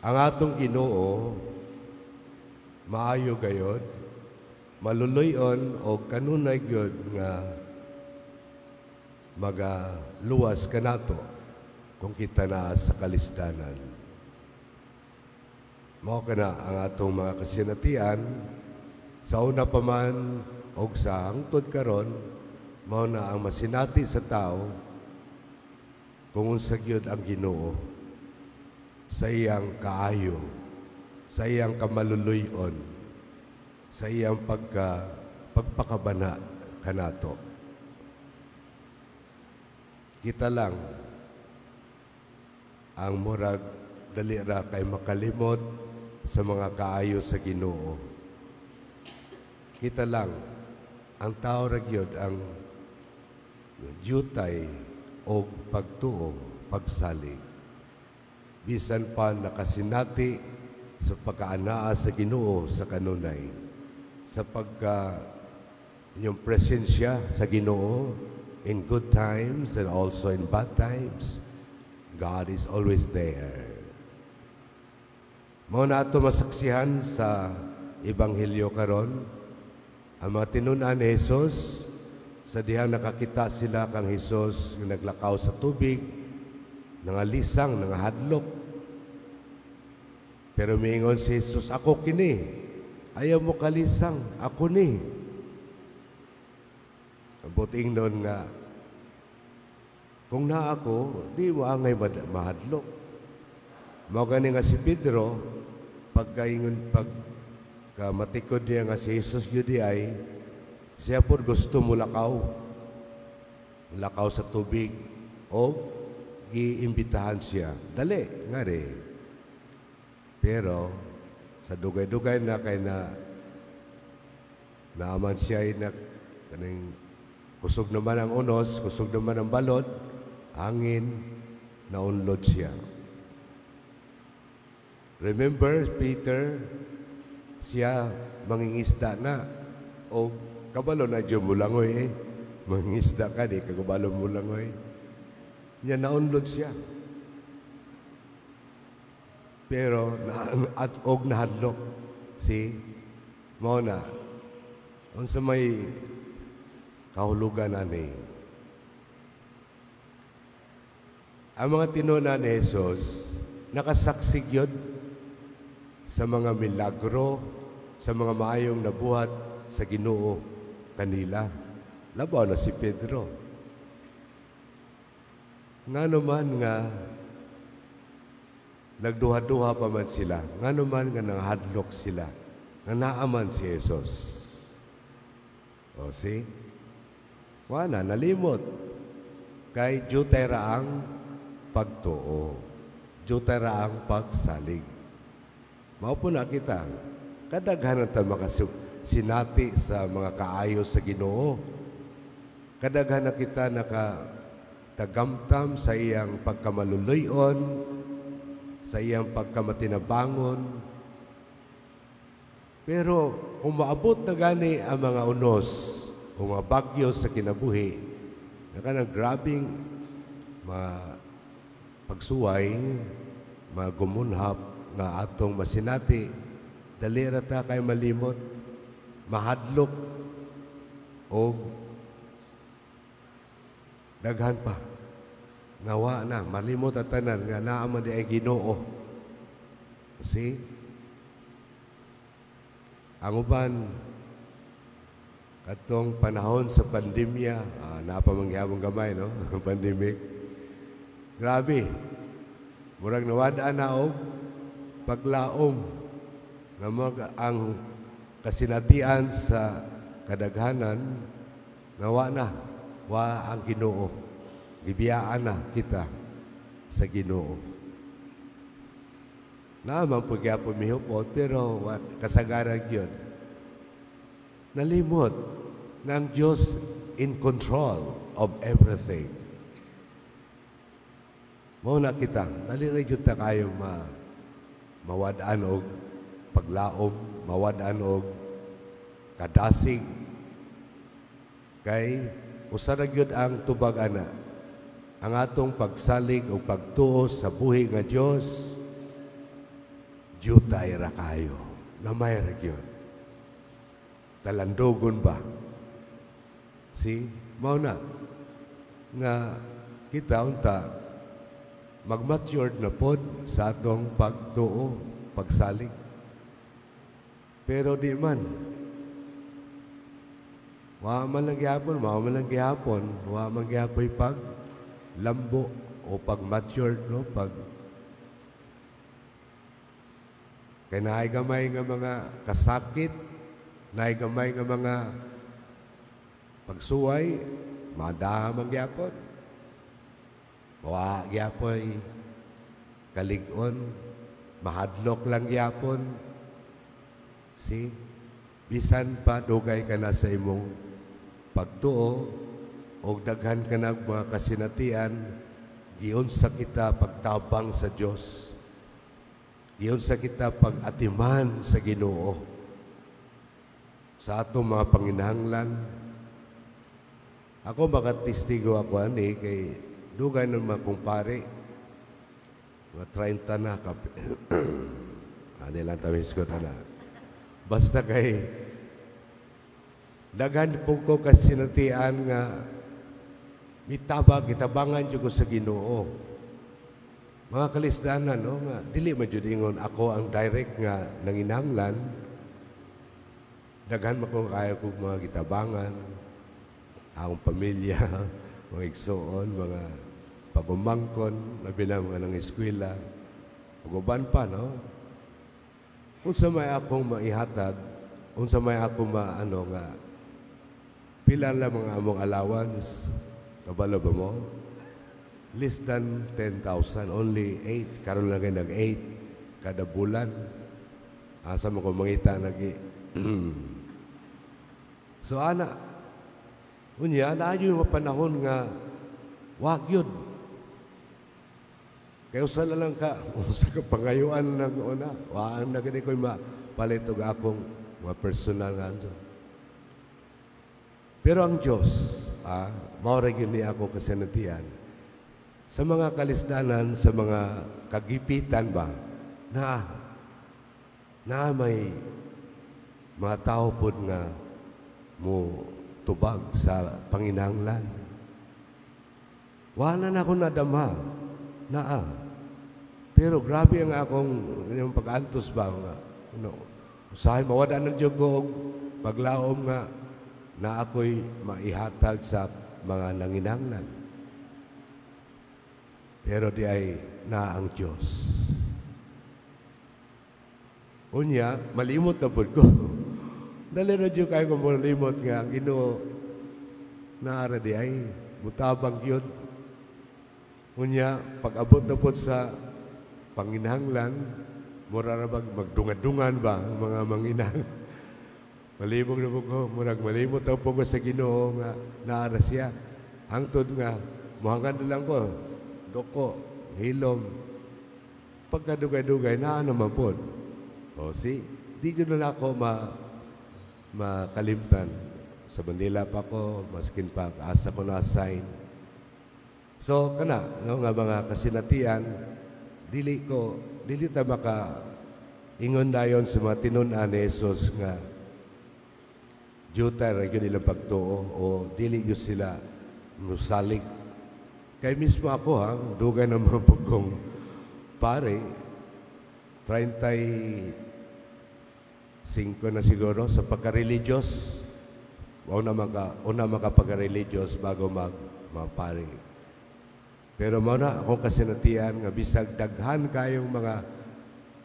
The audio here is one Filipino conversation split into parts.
Ang atong Ginoo maayo gayod, maluluyon o kanunay gyud nga magaluwas kanato kung kita na sa kalisdanan. Mao kana ang atong mga kasinatian sa una pa man o sa hangtod karon, mao na ang masinati sa tao kung unsa gyud ang Ginoo sa iyang kaayo, sa iyang kamaluluyon, sa iyang pagpakabana kanato. Kita lang ang murag dali ra kay makalimot sa mga kaayo sa Ginoo. Kita lang ang tao ra gyud ang jutay o pagtuo, pagsalig. Bisan pa nakasinati sa pagkaanaa sa Ginoo sa kanunay, sa yung presensya sa Ginoo in good times and also in bad times, God is always there. Mao na ato masaksihan sa Ebanghelyo karon ang mga tinun-an ni Jesus sa dihang nakakita sila kang Jesus yung naglakaw sa tubig, nangalisang, nangahadlok. Pero miingon si Jesus, ako kini. Ayaw mo kalisang, ako ni. Buting noon nga, kung na ako, di mo angay mahadlok. Mao gani nga si Pedro, pagka matikod niya nga si Jesus yudi ay, siya po gusto mo lakaw. Lakaw sa tubig o giimbitahan siya. Dali, nga rin. Pero, sa dugay-dugay na kay naaman siya ay kaning kusog naman ang unos, kusog naman ang balod, hangin, naunlod siya. Remember, Peter, siya mangingisda na o kabalo na dyan mulangoy mangingisda ka di, kagabalo mulangoy. Niya naunlod siya. Pero at og nahadlok si Mona. Unsa may kahulugan ani. Ang mga tinunan ni Jesus nakasaksig yun sa mga milagro, sa mga maayong nabuhat sa Ginoo kanila. Labaw na si Pedro. Nga naman nga nagduha-duha pa man sila. Nga naman nga nanghadlok sila. Nga naaman si Jesus. O see? Wala, nalimot. Kay jutay raang pagtuo. Jutay raang pagsalig. Mao po na kita. Kadaghanan ta makasinati sa mga kaayo sa Ginoo. Kadaghanan kita nakatagamtam sa iyang pagkamaluluyon, sa iyang pagkamatinabangon. Pero kung maabot na gani ang mga unos o mga bagyo sa kinabuhi, nakanang grabing pagsuway, gumunhap nga atong masinati, dalira ta kay malimot, mahadlok, o daghan pa. Nawa na, malimot at tanan nga naaman di ay Ginoo. Kasi, ang uban, katong panahon sa pandemya, napamangyabong gamay, no? Pandemic. Grabe. Murag nawadaan na og paglaom na ang kasinatian sa kadaghanan, nawa na, wa ang Ginoo. Gibiyaan na kita sa Ginoo. Naman po kaya pumihupot, pero kasagaran yun. Nalimot ng Diyos in control of everything. Muna kita, dali rin yun ta kayo mawadaan og paglaom, mawadaan og kadasig. Kay, usarag yun ang tubag ana. Ang atong pagsalig o pagtuo sa buhi nga Diyos jutay ra kayo. Gamay ra gyud. Talandogon ba? See? Mao na nga kita unta mag-matured na pod sa atong pagtuo, pagsalig. Pero di man. Wa man lang gyapon, wa man gyapoy pag lambo o pag matured, no, pag kay naay gamay nga mga kasakit, naay gamay nga mga pagsuway, madahamang gyapon. Wa gyapoy kalig-on, mahadlok lang gyapon. See? Bisan pa dugay ka na sa imong pagtuo o daghan ka na mga kasinatian, giyon sa kita pagtabang sa Dios. Giyon sa kita pag-atiman sa Ginoo. Sa atong mga panginahanglan. Ako makatistigo ako ani kay dugay ng mga kumpare. Mga 30 na lang tamis ko na. Basta kay daghan po ko kasinatian nga itabangan jud ko sa Ginoo. Mga kalisdanan, no, nga dili man jud ingon ako ang direct nga nanginahanglan. Daghan man ko kaya ko mga gitabangan, akong pamilya, mga igsoon, mga pagumangkon, labi na mga nang eskwela, uban pa, no? Unsa may akong maihatag, unsa may akong maano nga, pila lang mga among allowance, kabalo ba mo? Less than 10,000, only 8, karon lang kayo nag-8 kada bulan. Asa mo kung mangita nagi. So ana, unya, naayo yung panahon nga, wag yun. Kaya usa na lang ka, usa ka pangayuan ng una, waan na gani ko'y mapalitog akong mga personal nga ando. Pero ang Diyos, maurag yun ni ako kasinatian, sa mga kalisdanan, sa mga kagipitan ba, na may mga tao po nga mo tubag sa panginahanglan. Wala na ako nadama. Pero grabe ang akong yung pag-antos ba nga. Usahay mawada ng Diyog paglaom nga na ako'y maihatag sa mga nanginahanglan. Pero di ay na ang Diyos. Unya, malimot na po ko. Dali na Diyog kayo kung malimot nga ang Ginoo naara di ay mutabang yun. Unya, pag-abot na po sa panginahanglan, mura na magdungan-dungan ba ang mga manginang? Malimog na po ko, malimot na po ko sa Ginoo nga naara siya. Hangtod nga, muhanggan na lang ko, doko, hilom, pagkadugay-dugay, naman po. O see, di ko na ako makalimtan. Sa Manila pa ko, maskin pa, asa ko na-assign. So, kana, no, nga mga kasinatian, dili ta maka ingon dayon sa mga tinunan ni Jesus nga juta ra gyud ilang pagtuo o dili gyud sila musalig. Kay mismo ako dugay na mga pugong pare 35 na siguro sa pagka-religious. Una makapagka-religious bago mapare. Pero mauna akong kasinatian nga bisag daghan kayong mga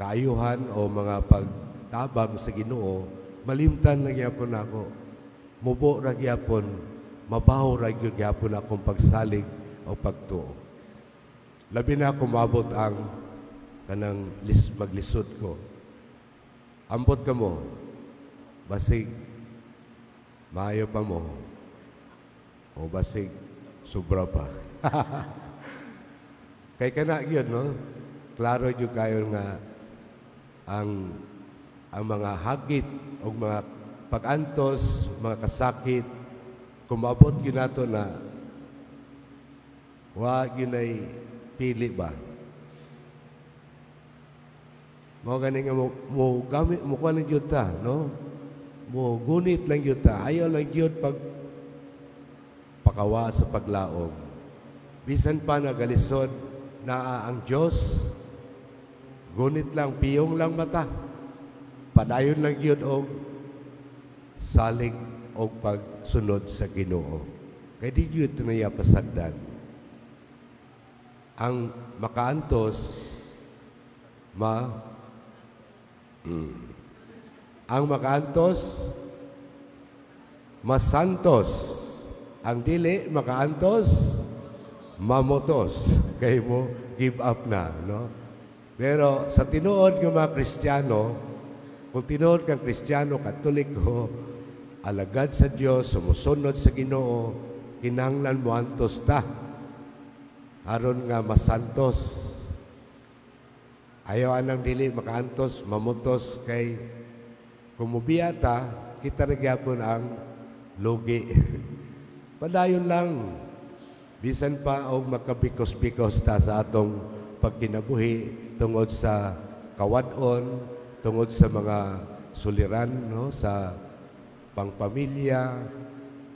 kaayuhan o mga pagtabang sa Ginoo, malimtan na gyapon ako. Mubo ra gyapon, mabaho ra gyapon akong pagsalig o pagtuo. Labi na ako mabot ang kanang maglisod ko. Ambot ka mo, basig maayo pa mo, o basig sobra pa. Kay kana gyud, no? Klaro jud kayo nga ang mga hagit o mga pag-antos, mga kasakit, kung maabot gyud nato na wa gyud ay pili ba? Mo gani nga mo gamit mo kuan lang jud ta, no? Mo gunit lang jud ta. Ayaw lang jud pag pakawa sa paglaom. Bisan pa nagalisod na ang Dios, gunit lang, piyong lang mata. Padayon lang jud og salig og pagsunod sa Ginoo. Kay di jud niya pasagdan. Ang makaantos ang makaantos masantos, ang dili makaantos mamotos. Kay mo give up na, no? Pero sa tinuod ng mga Kristiyano, kung tinuod kang Kristiyano, Katoliko, alagad sa Dios, sumusunod sa Ginoo, kinahanglan mo antos ta aron nga masantos. Ayaw anang dili makaantos, mamutos, kay kumubiya ta, kita nagyapon ang lugi. Padayon lang, bisan pa og makabikos-bikos ta sa atong pagkinabuhi tungod sa kawadon, tungod sa mga suliran, no, sa pangpamilya,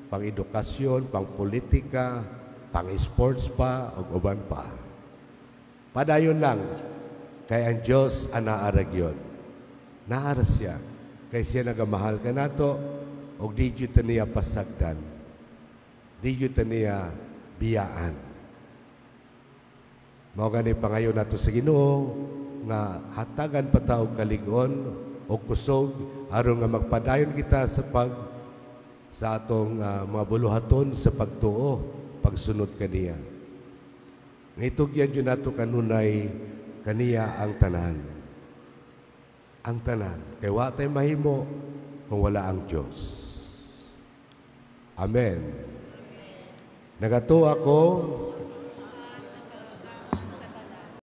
pang-edukasyon, pang-politika, pang-sports pa, o uban pa. Padayon lang, kay ang Diyos anaarag yun. Naaras siya. Kay siya nagamahal ka nato, o di yun niya pasagdan. Di yun niya biyaan. Mao gani pangayo nato sa Ginoo nga hatagan pa ta og kaligon o kusog aron nga magpadayon kita sa atong mga buluhaton sa pagtuo, pagsunod kaniya. Ngitugyan yun nato kanunay kaniya ang tanan. Ang tanan. Kaya wa tayo mahimo kung wala ang Diyos. Amen. Nagato ako